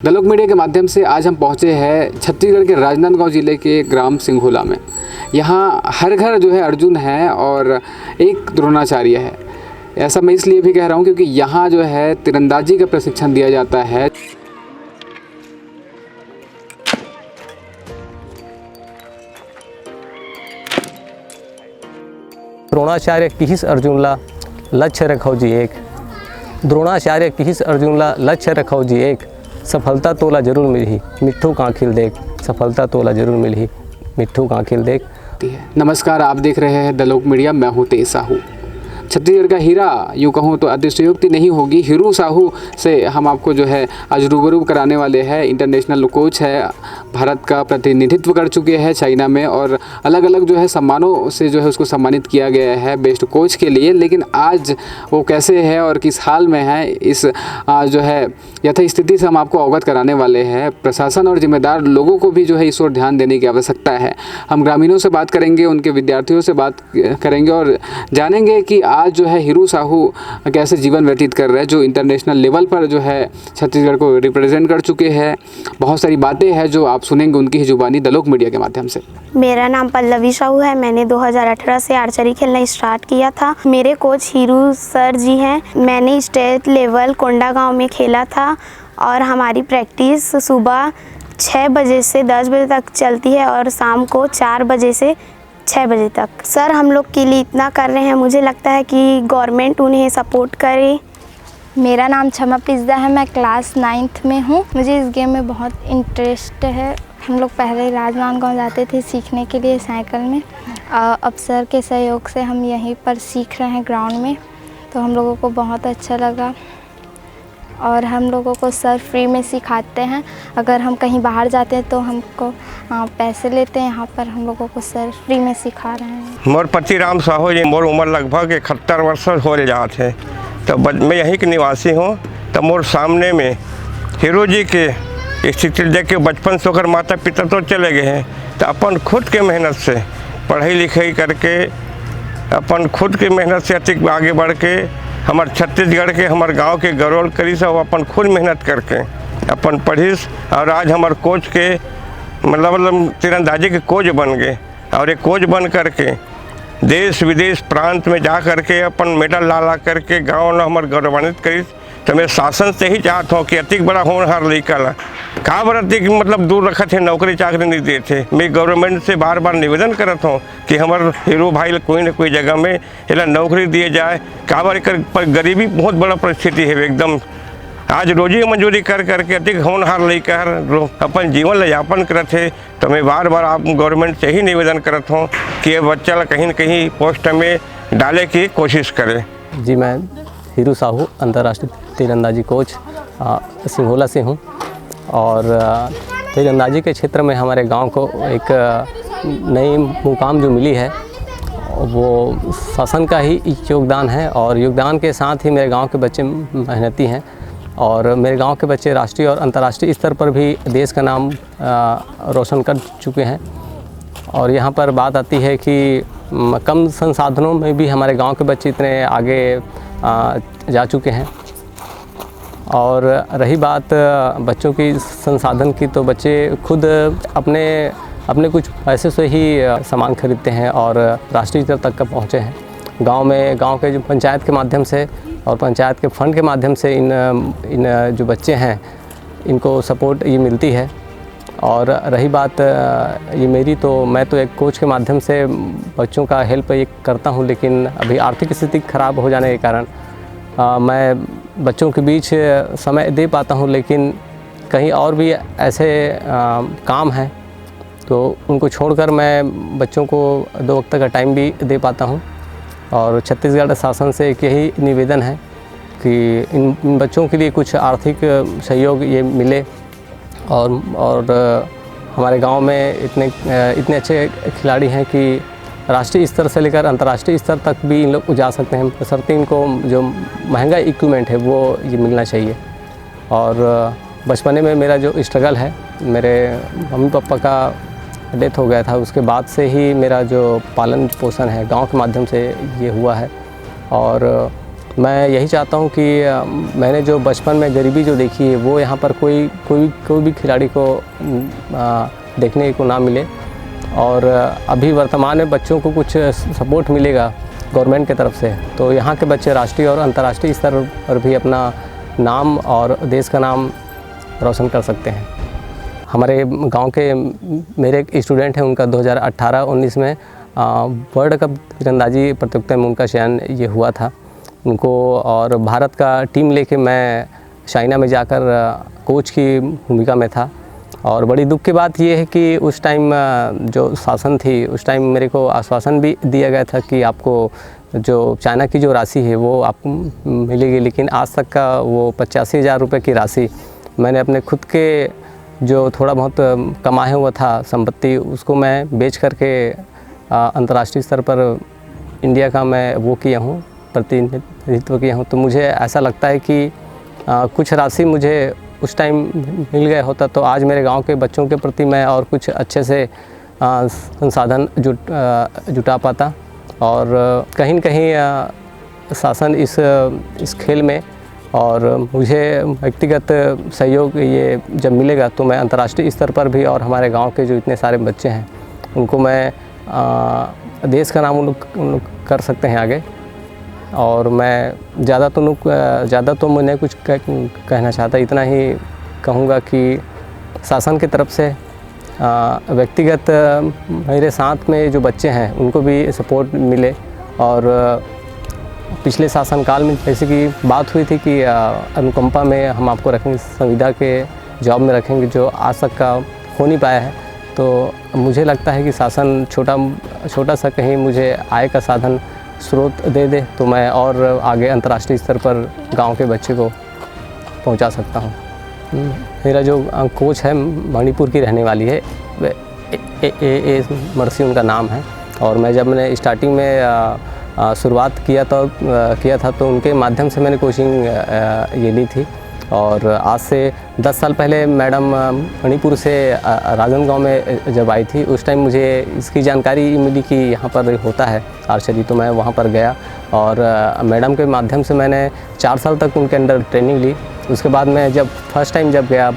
दलोक media के माध्यम से आज हम पहुंचे हैं छत्तीसगढ़ के राजनांदगांव जिले के ग्राम सिंघोला में। यहाँ हर घर जो है अर्जुन है और एक द्रोणाचार्य है। ऐसा मैं इसलिए भी कह रहा हूँ क्योंकि यहाँ जो है तीरंदाजी का प्रशिक्षण दिया जाता है। द्रोणाचार्य किहिस अर्जुनला लक्ष्य रखो जी एक। द्रोणाचार्य किहिस अर्जुनला लक्ष्य रखो जी एक। सफलता तोला जरूर मिलही मिट्ठू कांखिल देख। सफलता तोला जरूर मिलही मिट्ठू कांखिल देख। नमस्कार, आप देख रहे हैं दलोक मीडिया। मैं हूँ तेज साहू। छत्तीसगढ़ का हीरा यूँ कहूँ तो अतिशयोक्ति नहीं होगी। हीरू साहू से हम आपको जो है आज रूबरू कराने वाले हैं। इंटरनेशनल कोच है, भारत का प्रतिनिधित्व कर चुके हैं चाइना में और अलग अलग जो है सम्मानों से जो है उसको सम्मानित किया गया है बेस्ट कोच के लिए। लेकिन आज वो कैसे है और किस हाल में है, इस जो है यथास्थिति से हम आपको अवगत कराने वाले हैं। प्रशासन और जिम्मेदार लोगों को भी जो है इस ओर ध्यान देने की आवश्यकता है। हम ग्रामीणों से बात करेंगे, उनके विद्यार्थियों से बात करेंगे और जानेंगे कि आज जो है हीरू साहू कैसे जीवन व्यतीत कर रहे हैं, जो इंटरनेशनल लेवल पर जो है छत्तीसगढ़ को रिप्रेजेंट कर चुके हैं। बहुत सारी बातें हैं जो आप सुनेंगे उनकी ही जुबानी दलोक मीडिया के माध्यम से। मेरा नाम पल्लवी साहू है। मैंने 2018 से आर्चरी खेलना स्टार्ट किया था। मेरे कोच हीरू सर जी हैं। मैंने स्टेट लेवल कोंडागांव में खेला था और हमारी प्रैक्टिस सुबह 6 बजे से 10 बजे तक चलती है और शाम को 4 बजे से 6 बजे तक। सर हम लोग के लिए इतना कर रहे हैं, मुझे लगता है कि गवर्नमेंट उन्हें सपोर्ट करे। मेरा नाम क्षमा पिज़्ज़ा है। मैं क्लास 9th में हूँ। मुझे इस गेम में बहुत इंटरेस्ट है। हम लोग पहले राजनांदगांव जाते थे सीखने के लिए साइकिल में। अब सर के सहयोग से हम यहीं पर सीख रहे हैं ग्राउंड में, तो हम लोगों को बहुत अच्छा लगा और हम लोगों को सर फ्री में सिखाते हैं। अगर हम कहीं बाहर जाते हैं तो हमको पैसे लेते हैं, यहाँ पर हम लोगों को सर फ्री में सिखा रहे हैं। मोर पति राम साहू जी, मोर उम्र लगभग 71 वर्ष हो जात है। तो मैं यहीं के निवासी हूँ। तो मोर सामने में हीरो जी के स्थिति देख के बचपन से होकर माता पिता तो चले गए हैं, तो अपन खुद के मेहनत से पढ़ाई लिखाई करके अपन खुद की मेहनत से अधिक आगे बढ़ के हमारे छत्तीसगढ़ के हमारे गांव के गौरव करी सब अपन खुद मेहनत करके अपन पढ़िस और आज हमारे कोच के मतलब तीरंदाजी के कोच बन गए। और एक कोच बन करके देश विदेश प्रांत में जा करके अपन मेडल ला करके गाँव ने हमारे गौरवान्वित करी। तो मैं शासन से ही चाहता हूँ कि अतिक बड़ा होनहार लड़का ला का बरती मतलब दूर रखत है, नौकरी चाकरी नहीं देते। मैं गवर्नमेंट से बार बार निवेदन करत हूँ कि हमारे हीरो भाई कोई न कोई जगह में इला नौकरी दिए जाए। का पर गरीबी बहुत बड़ा परिस्थिति है एकदम। आज रोजी मंजूरी कर करके अधिक होनहार लड़का अपन जीवन यापन करत है। तो मैं बार बार आप गवर्नमेंट से ही निवेदन करत हूँ कि ये बच्चा कहीं न कहीं पोस्ट में डाले की कोशिश करे। जी, मैं हीरू साहू अंतर्राष्ट्रीय तीरंदाजी कोच सिंघोला से हूँ और तीरंदाजी के क्षेत्र में हमारे गांव को एक नई मुकाम जो मिली है वो शासन का ही योगदान है। और योगदान के साथ ही मेरे गांव के बच्चे मेहनती हैं और मेरे गांव के बच्चे राष्ट्रीय और अंतर्राष्ट्रीय स्तर पर भी देश का नाम रोशन कर चुके हैं। और यहाँ पर बात आती है कि कम संसाधनों में भी हमारे गांव के बच्चे इतने आगे जा चुके हैं। और रही बात बच्चों की संसाधन की, तो बच्चे खुद अपने कुछ पैसे से ही सामान खरीदते हैं और राष्ट्रीय स्तर तक पहुँचे हैं। गांव के जो पंचायत के माध्यम से और पंचायत के फंड के माध्यम से इन जो बच्चे हैं इनको सपोर्ट ये मिलती है। और रही बात ये मेरी, तो मैं तो एक कोच के माध्यम से बच्चों का हेल्प ये करता हूँ, लेकिन अभी आर्थिक स्थिति खराब हो जाने के कारण मैं बच्चों के बीच समय दे पाता हूँ, लेकिन कहीं और भी ऐसे काम हैं तो उनको छोड़कर मैं बच्चों को 2 वक्त का टाइम भी दे पाता हूँ। और छत्तीसगढ़ शासन से एक यही निवेदन है कि इन बच्चों के लिए कुछ आर्थिक सहयोग ये मिले और हमारे गांव में इतने अच्छे खिलाड़ी हैं कि राष्ट्रीय स्तर से लेकर अंतर्राष्ट्रीय स्तर तक भी इन लोग जा सकते हैं। बशर्ते इनको जो महंगा इक्विपमेंट है वो ये मिलना चाहिए। और बचपने में मेरा जो स्ट्रगल है, मेरे मम्मी पापा का डेथ हो गया था, उसके बाद से ही मेरा जो पालन पोषण है गांव के माध्यम से ये हुआ है। और मैं यही चाहता हूँ कि मैंने जो बचपन में गरीबी जो देखी है वो यहाँ पर कोई भी खिलाड़ी को देखने को ना मिले। और अभी वर्तमान में बच्चों को कुछ सपोर्ट मिलेगा गवर्नमेंट की तरफ से, तो यहाँ के बच्चे राष्ट्रीय और अंतर्राष्ट्रीय स्तर पर भी अपना नाम और देश का नाम रोशन कर सकते हैं। हमारे गांव के मेरे एक स्टूडेंट हैं, उनका 2018-19 में वर्ल्ड कप तीरंदाजी प्रतियोगिता में उनका चयन ये हुआ था उनको, और भारत का टीम लेके मैं चाइना में जाकर कोच की भूमिका में था। और बड़ी दुख की बात ये है कि उस टाइम जो शासन थी उस टाइम मेरे को आश्वासन भी दिया गया था कि आपको जो चाइना की जो राशि है वो आपको मिलेगी, लेकिन आज तक का वो 85,000 रुपये की राशि मैंने अपने खुद के जो थोड़ा बहुत कमाया हुआ था संपत्ति उसको मैं बेच करके अंतर्राष्ट्रीय स्तर पर इंडिया का मैं वो किया हूँ, प्रतिनिधित्व किया हूँ। तो मुझे ऐसा लगता है कि कुछ राशि मुझे उस टाइम मिल गया होता तो आज मेरे गांव के बच्चों के प्रति मैं और कुछ अच्छे से संसाधन जुटा पाता। और कहीं न कहीं शासन इस खेल में और मुझे व्यक्तिगत सहयोग ये जब मिलेगा तो मैं अंतर्राष्ट्रीय स्तर पर भी और हमारे गांव के जो इतने सारे बच्चे हैं उनको मैं देश का नाम उन लोग कर सकते हैं आगे। और मैं ज़्यादा तो मैं कुछ कहना चाहता, इतना ही कहूँगा कि शासन की तरफ से व्यक्तिगत मेरे साथ में जो बच्चे हैं उनको भी सपोर्ट मिले। और पिछले शासनकाल में जैसे कि बात हुई थी कि अनुकंपा में हम आपको रखेंगे, संविदा के जॉब में रखेंगे, जो आज तक का हो नहीं पाया है। तो मुझे लगता है कि शासन छोटा सा कहीं मुझे आय का साधन स्रोत दे दे तो मैं और आगे अंतर्राष्ट्रीय स्तर पर गांव के बच्चे को पहुंचा सकता हूं। मेरा जो कोच है मणिपुर की रहने वाली है, ए मर्सी उनका नाम है। और मैंने स्टार्टिंग में शुरुआत किया था तो उनके माध्यम से मैंने कोचिंग ये ली थी। और आज से 10 साल पहले मैडम मणिपुर से राजनांदगांव में जब आई थी उस टाइम मुझे इसकी जानकारी मिली कि यहाँ पर होता है आर्चरी, तो मैं वहाँ पर गया और मैडम के माध्यम से मैंने 4 साल तक उनके अंडर ट्रेनिंग ली। उसके बाद मैं जब फर्स्ट टाइम जब गया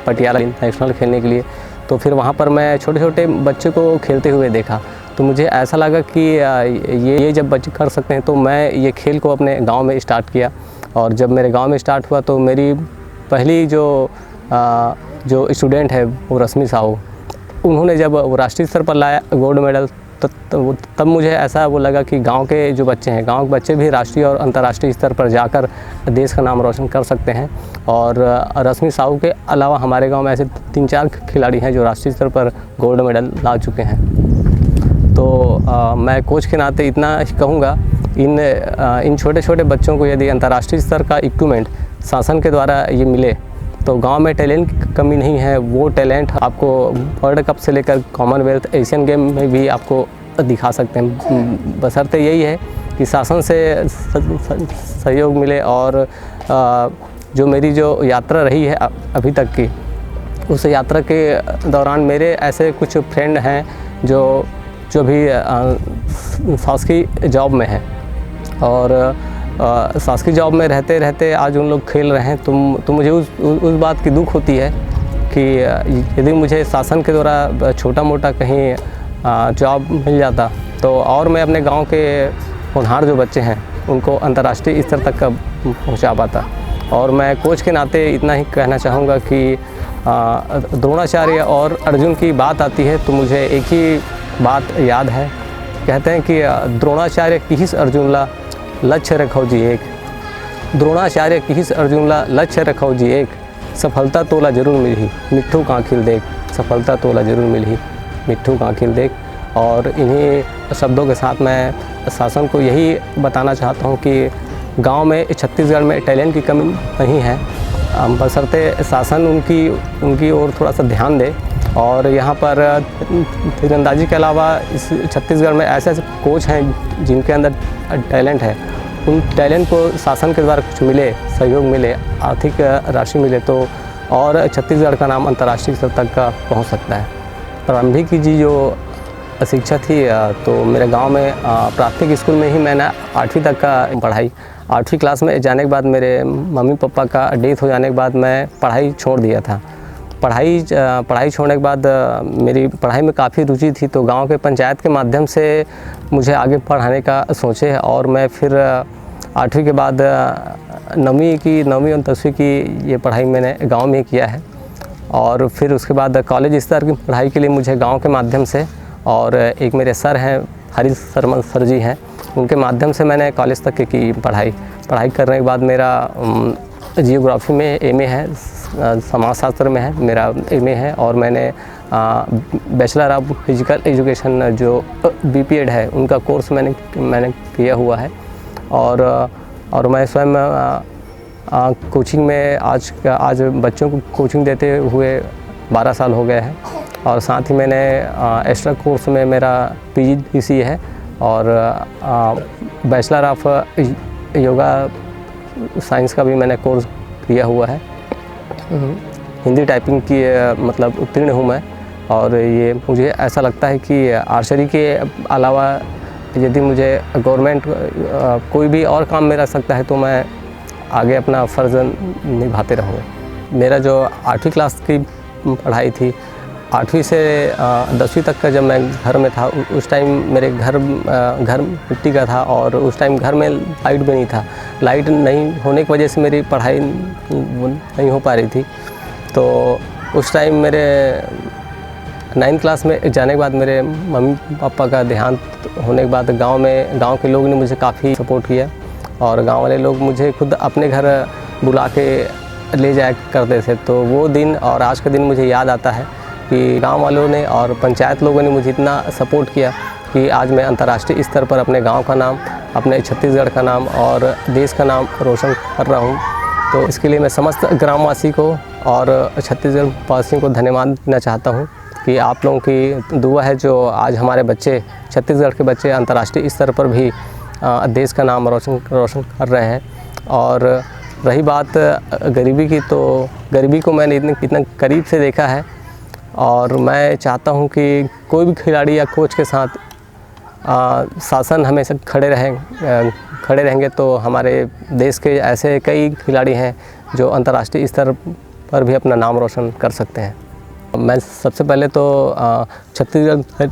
पटियाला इंटरनेशनल खेलने के लिए तो फिर वहाँ पर मैं छोटे छोटे बच्चे को खेलते हुए देखा, तो मुझे ऐसा लगा कि ये जब बच्चे कर सकते हैं तो मैं ये खेल को अपने गांव में स्टार्ट किया। और जब मेरे गांव में स्टार्ट हुआ तो मेरी पहली जो स्टूडेंट है वो रश्मि साहू, उन्होंने जब वो राष्ट्रीय स्तर पर लाया गोल्ड मेडल तब मुझे ऐसा वो लगा कि गांव के जो बच्चे हैं, गांव के बच्चे भी राष्ट्रीय और अंतर्राष्ट्रीय स्तर पर जाकर देश का नाम रोशन कर सकते हैं। और रश्मि साहू के अलावा हमारे गांव में ऐसे 3-4 खिलाड़ी हैं जो राष्ट्रीय स्तर पर गोल्ड मेडल ला चुके हैं। तो मैं कोच के नाते इतना कहूँगा, इन छोटे छोटे बच्चों को यदि अंतर्राष्ट्रीय स्तर का इक्विपमेंट शासन के द्वारा ये मिले तो गांव में टैलेंट की कमी नहीं है। वो टैलेंट आपको वर्ल्ड कप से लेकर कॉमनवेल्थ एशियन गेम में भी आपको दिखा सकते हैं, बशर्ते यही है कि शासन से सहयोग मिले। और जो मेरी जो यात्रा रही है अभी तक की, उस यात्रा के दौरान मेरे ऐसे कुछ फ्रेंड हैं जो भी शासकीय जॉब में हैं और शासकीय जॉब में रहते रहते आज उन लोग खेल रहे हैं। तो मुझे उस बात की दुख होती है कि यदि मुझे शासन के द्वारा छोटा मोटा कहीं जॉब मिल जाता तो और मैं अपने गांव के होनहार जो बच्चे हैं उनको अंतर्राष्ट्रीय स्तर तक का पहुंचा पाता। और मैं कोच के नाते इतना ही कहना चाहूँगा कि द्रोणाचार्य और अर्जुन की बात आती है तो मुझे एक ही बात याद है, कहते हैं कि द्रोणाचार्य किहिस अर्जुनला लक्ष्य रखो जी एक, द्रोणाचार्य किहिस अर्जुनला लक्ष्य रखो जी एक, सफलता तोला जरूर मिली मिट्ठू कांखिल देख, सफलता तोला जरूर मिली मिट्ठू कांखिल देख। और इन्हीं शब्दों के साथ मैं शासन को यही बताना चाहता हूँ कि गांव में छत्तीसगढ़ में टैलेंट की कमी नहीं है, बशर्ते शासन उनकी ओर थोड़ा सा ध्यान दे। और यहाँ पर तीरंदाजी के अलावा इस छत्तीसगढ़ में ऐसे कोच हैं जिनके अंदर टैलेंट है, उन टैलेंट को शासन के द्वारा कुछ मिले, सहयोग मिले, आर्थिक राशि मिले तो और छत्तीसगढ़ का नाम अंतर्राष्ट्रीय स्तर तक का पहुँच सकता है। प्रारंभिक की जो शिक्षा थी तो मेरे गांव में प्राथमिक स्कूल में ही मैंने 8वीं तक का पढ़ाई 8वीं क्लास में जाने के बाद मेरे मम्मी पापा का डेथ हो जाने के बाद मैं पढ़ाई छोड़ दिया था। पढ़ाई छोड़ने के बाद मेरी पढ़ाई में काफ़ी रुचि थी, तो गांव के पंचायत के माध्यम से मुझे आगे पढ़ाने का सोचे और मैं फिर 8वीं के बाद 9वीं और 10वीं की ये पढ़ाई मैंने गांव में किया है। और फिर उसके बाद कॉलेज स्तर की पढ़ाई के लिए मुझे गांव के माध्यम से और एक मेरे सर हैं हरीश शर्मा सर जी हैं, उनके माध्यम से मैंने कॉलेज तक की पढ़ाई करने के बाद मेरा जियोग्राफी में एमए है, समाजशास्त्र में है मेरा एमए है, और मैंने बैचलर ऑफ फिजिकल एजुकेशन जो बीपीएड है उनका कोर्स मैंने किया हुआ है। और मैं स्वयं कोचिंग में आज बच्चों को कोचिंग देते हुए 12 साल हो गए हैं। और साथ ही मैंने एक्स्ट्रा कोर्स में मेरा पीजीडीसी है और बैचलर ऑफ योगा साइंस का भी मैंने कोर्स किया हुआ है। हिंदी टाइपिंग की मतलब उत्तीर्ण हूँ मैं। और ये मुझे ऐसा लगता है कि आर्चरी के अलावा यदि मुझे गवर्नमेंट कोई भी और काम मिल सकता है तो मैं आगे अपना फ़र्ज़ निभाते रहूँगा। मेरा जो 8वीं क्लास की पढ़ाई थी, 8वीं से 10वीं तक का जब मैं घर में था उस टाइम मेरे घर मिट्टी का था और उस टाइम घर में लाइट भी नहीं था। लाइट नहीं होने की वजह से मेरी पढ़ाई नहीं हो पा रही थी। तो उस टाइम मेरे 9th क्लास में जाने के बाद मेरे मम्मी पापा का देहांत होने के बाद गांव के लोगों ने मुझे काफ़ी सपोर्ट किया और गांव वाले लोग मुझे खुद अपने घर बुला के ले जाया करते थे। तो वो दिन और आज का दिन मुझे याद आता है कि गांव वालों ने और पंचायत लोगों ने मुझे इतना सपोर्ट किया कि आज मैं अंतर्राष्ट्रीय स्तर पर अपने गांव का नाम, अपने छत्तीसगढ़ का नाम और देश का नाम रोशन कर रहा हूं। तो इसके लिए मैं समस्त ग्रामवासी को और छत्तीसगढ़ वासियों को धन्यवाद देना चाहता हूं कि आप लोगों की दुआ है जो आज हमारे बच्चे, छत्तीसगढ़ के बच्चे अंतर्राष्ट्रीय स्तर पर भी देश का नाम रोशन कर रहे हैं। और रही बात गरीबी की, तो गरीबी को मैंने इतना करीब से देखा है और मैं चाहता हूं कि कोई भी खिलाड़ी या कोच के साथ शासन हमेशा खड़े रहेंगे तो हमारे देश के ऐसे कई खिलाड़ी हैं जो अंतर्राष्ट्रीय स्तर पर भी अपना नाम रोशन कर सकते हैं। मैं सबसे पहले तो छत्तीसगढ़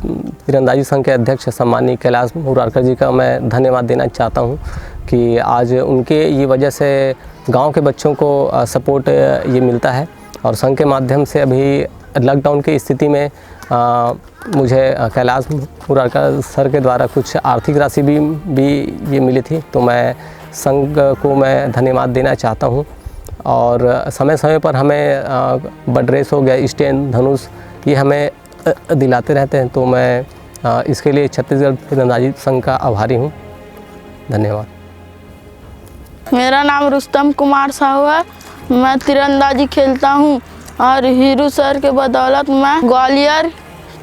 तीरंदाजी संघ के अध्यक्ष सम्माननीय कैलाश मुरारकर जी का मैं धन्यवाद देना चाहता हूं कि आज उनके ये वजह से गांव के बच्चों को सपोर्ट ये मिलता है। और संघ के माध्यम से अभी लॉकडाउन की स्थिति में मुझे कैलाश मुरारकर सर के द्वारा कुछ आर्थिक राशि भी ये मिली थी, तो मैं संघ को मैं धन्यवाद देना चाहता हूं। और समय समय पर हमें बड रेस हो गया, स्टैंड, धनुष, ये हमें दिलाते रहते हैं, तो मैं इसके लिए छत्तीसगढ़ तीरंदाजी संघ का आभारी हूँ। धन्यवाद। मेरा नाम रुस्तम कुमार साहू है। मैं तीरंदाजी खेलता हूँ और हीरू सर के बदौलत मैं ग्वालियर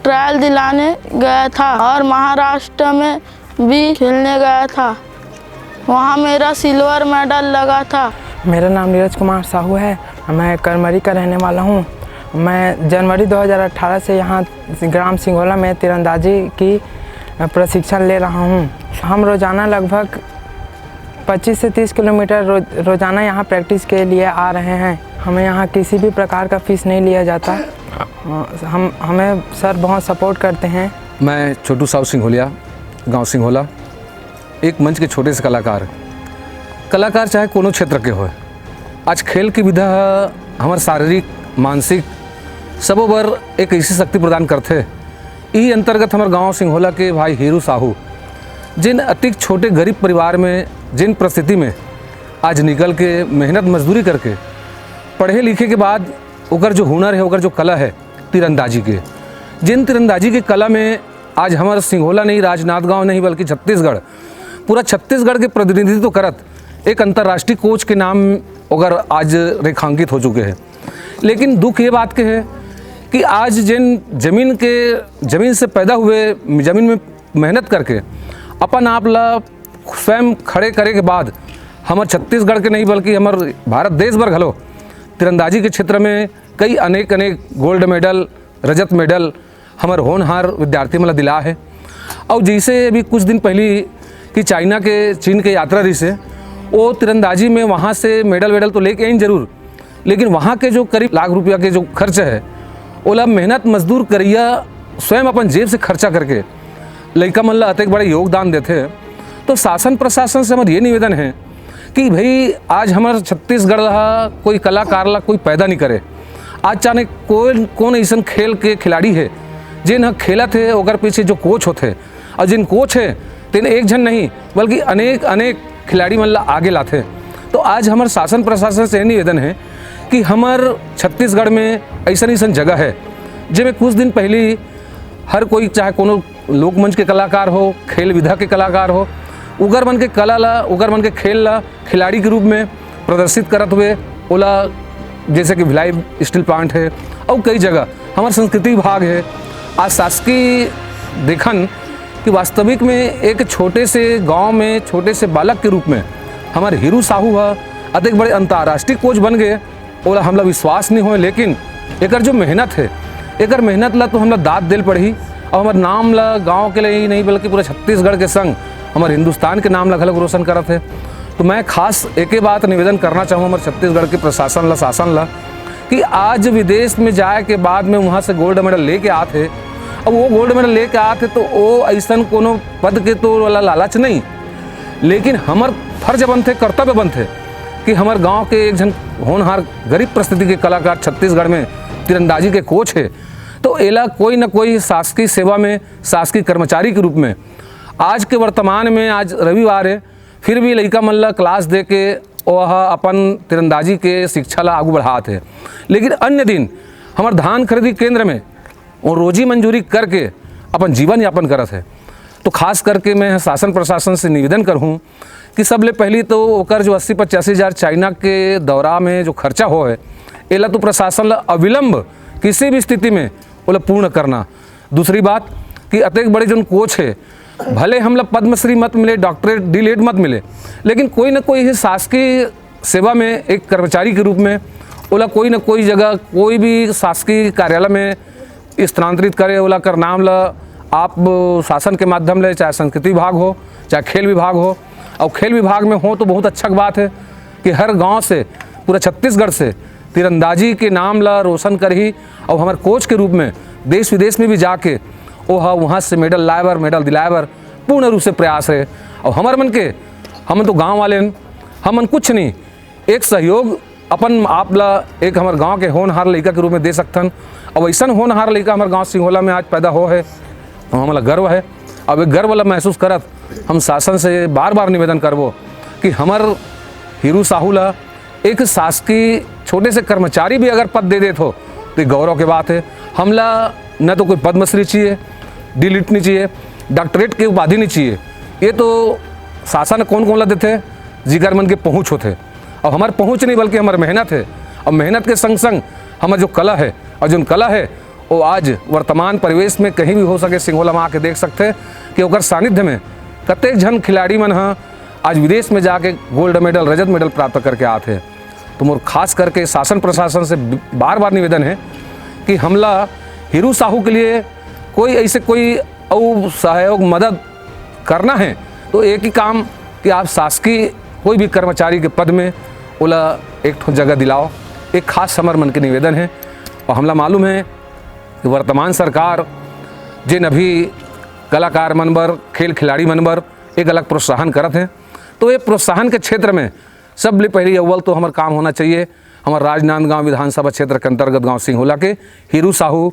ट्रायल दिलाने गया था और महाराष्ट्र में भी खेलने गया था, वहाँ मेरा सिल्वर मेडल लगा था। मेरा नाम नीरज कुमार साहू है। मैं करमरी का रहने वाला हूँ। मैं जनवरी 2018 से यहाँ ग्राम सिंघोला में तीरंदाजी की प्रशिक्षण ले रहा हूँ। हम रोज़ाना लगभग 25 से 30 किलोमीटर रोज़ाना यहाँ प्रैक्टिस के लिए आ रहे हैं। हमें यहाँ किसी भी प्रकार का फ़ीस नहीं लिया जाता। हमें सर बहुत सपोर्ट करते हैं। मैं छोटू साहू सिंघोलिया, गांव सिंघोला, एक मंच के छोटे से कलाकार चाहे कोनो क्षेत्र के हो। आज खेल की विधा हमारे शारीरिक, मानसिक सबों पर एक ऐसी शक्ति प्रदान करते। ई अंतर्गत हमारे गांव सिंघोला के भाई हीरू साहू जिन अति छोटे गरीब परिवार में, जिन परिस्थिति में आज निकल के मेहनत मजदूरी करके पढ़े लिखे के बाद ओकर जो हुनर है, ओकर जो कला है तीरंदाजी के, जिन तीरंदाजी के कला में आज हमारे सिंघोला नहीं, राजनांदगांव नहीं, बल्कि छत्तीसगढ़, पूरा छत्तीसगढ़ के प्रतिनिधित्व करत एक अंतर्राष्ट्रीय कोच के नाम अगर आज रेखांकित हो चुके हैं। लेकिन दुख ये बात के है कि आज जिन ज़मीन से पैदा हुए, ज़मीन में मेहनत करके अपन आप ला स्वयं खड़े करे के बाद हमारे छत्तीसगढ़ के नहीं बल्कि हमारे भारत देश भर घलो तीरंदाजी के क्षेत्र में कई अनेक गोल्ड मेडल, रजत मेडल हमारे होनहार विद्यार्थी मला दिला है। और जैसे अभी कुछ दिन पहले कि चीन के यात्रा रही से वो तीरंदाजी में वहाँ से मेडल वेडल तो लेके आइन जरूर, लेकिन वहाँ के जो करीब लाख रुपया के जो खर्च है ओला मेहनत मजदूर करिया स्वयं अपन जेब से खर्चा करके लड़का मन ला अतेक बड़े योगदान देते हैं। तो शासन प्रशासन से हमारा ये निवेदन है कि भाई आज हमारे छत्तीसगढ़ ला कोई कलाकार ला कोई पैदा नहीं करे। आज चाहे कौन ऐसा खेल के खिलाड़ी है जिन खेला थे ओकर पीछे जो कोच होते, और जिन कोच है तीन एक जन नहीं बल्कि अनेक खिलाड़ी मन ला आगे लाते। तो आज हमारे शासन प्रशासन से निवेदन है कि हमार छत्तीसगढ़ में ऐसा जगह है जिसमें कुछ दिन पहले हर कोई चाहे कोनो लोकमंच के कलाकार हो, खेल विधा के कलाकार हो, उगर मन के कला ला, उगर मन के खेल ला खिलाड़ी के रूप में प्रदर्शित करत हुए ओला, जैसे कि भिलाई स्टील प्लांट है और कई जगह हमारे संस्कृति विभाग है। आज शासकीय देखन कि वास्तविक में एक छोटे से गांव में छोटे से बालक के रूप में हमारे हीरू साहू है अतिक बड़े अंतर्राष्ट्रीय कोच बन गए। ओला हमला विश्वास नहीं हो, लेकिन एक जो मेहनत है एक मेहनत ला तो हमला दाद दिल पड़ी और हमारे नाम ला गांव के लिए ही नहीं बल्कि पूरे छत्तीसगढ़ के संग हमारे हिंदुस्तान के नाम ला खलक रोशन करत है। तो मैं खास एक ही बात निवेदन करना चाहूँ हमारे छत्तीसगढ़ के प्रशासन ला, शासन ला, कि आज विदेश में जाए के बाद में वहाँ से गोल्ड मेडल लेके आते, अब वो गोल्ड मेडल लेके आते तो वो ऐसा कोनो पद के तो वाला लालच नहीं, लेकिन हमार फर्ज बनते, कर्तव्य बनते कि हमारे गांव के एक जन होनहार गरीब परिस्थिति के कलाकार छत्तीसगढ़ में तीरंदाजी के कोच है, तो एला कोई ना कोई शासकीय सेवा में शासकीय कर्मचारी के रूप में आज के वर्तमान में आज रविवार है फिर भी लड़का मन ला क्लास दे के वह अपन तीरंदाजी के शिक्षा ला आगू बढ़ात है। लेकिन अन्य दिन हमारे धान खरीदी केंद्र में वो रोजी मंजूरी करके अपन जीवन यापन करत है। तो खास करके मैं शासन प्रशासन से निवेदन करूँ कि सबले पहली तो ओकर जो 80-85 हज़ार चाइना के दौरा में जो खर्चा हो है एला तो प्रशासन ला अविलंब किसी भी स्थिति में ओला पूर्ण करना। दूसरी बात कि अतेक बड़े जो कोच है भले हमला पद्मश्री मत मिले, डॉक्टरेट डीलेट मत मिले, लेकिन कोई ना कोई शासकीय सेवा में एक कर्मचारी के रूप में ओला कोई ना कोई जगह कोई भी शासकीय कार्यालय में स्थानांतरित करे। ओला कर नाम ला आप शासन के माध्यम ले, चाहे संस्कृति विभाग हो चाहे खेल विभाग हो, और खेल विभाग में हो तो बहुत अच्छा बात है कि हर गांव से पूरा छत्तीसगढ़ से तीरंदाजी के नाम ला रोशन कर ही और हमारे कोच के रूप में देश विदेश में भी जाके वहाँ से मेडल लाएबर, मेडल दिलाएबर पूर्ण रूप से प्रयास है। और हमारे मन के हम तो गांव वाले हमन कुछ नहीं, एक सहयोग अपन आप ला एक हमारे गांव के होनहार लड़का के रूप में दे सकथन। और ऐसा होनहार लड़का हमारे गांव सिंघोला में आज पैदा हो है, हमारा गर्व है। अब एक गर्व वाला महसूस करत हम शासन से बार बार निवेदन करबो कि हमार हीरू साहू ला एक शासकीय छोटे से कर्मचारी भी अगर पद दे देते हो तो गौरव की बात है। हमला न तो कोई पद्मश्री चाहिए, डीलिट नहीं चाहिए, डॉक्टरेट की उपाधि नहीं चाहिए, ये तो शासन कौन ला देते जिगर मन के पहुँच होते। और हमारे पहुँच नहीं बल्कि हमारी मेहनत है, और मेहनत के संग संग हमारा जो कला है, और जो कला है वो आज वर्तमान परिवेश में कहीं भी हो सके सिंघोला में आके देख सकते हैं कि ओकर सानिध्य में कतेक जन खिलाड़ी मन हाँ आज विदेश में जाके गोल्ड मेडल, रजत मेडल प्राप्त करके आते हैं। तो मोर खास करके शासन प्रशासन से बार बार निवेदन है कि हमला हीरू साहू के लिए कोई ऐसे कोई और सहयोग मदद करना है तो एक ही काम कि आप शासकीय कोई भी कर्मचारी के पद में ओला एक ठो जगह दिलाओ, एक खास हमार मन के निवेदन है। और हमला मालूम है कि वर्तमान सरकार जिन अभी कलाकार मनबर, खेल खिलाड़ी मनबर एक अलग प्रोत्साहन करत हैं, तो ये प्रोत्साहन के क्षेत्र में सबले पहले अव्वल तो हमारा काम होना चाहिए हमारे राजनांदगांव विधानसभा क्षेत्र के अंतर्गत गांव सिंघोला के हीरू साहू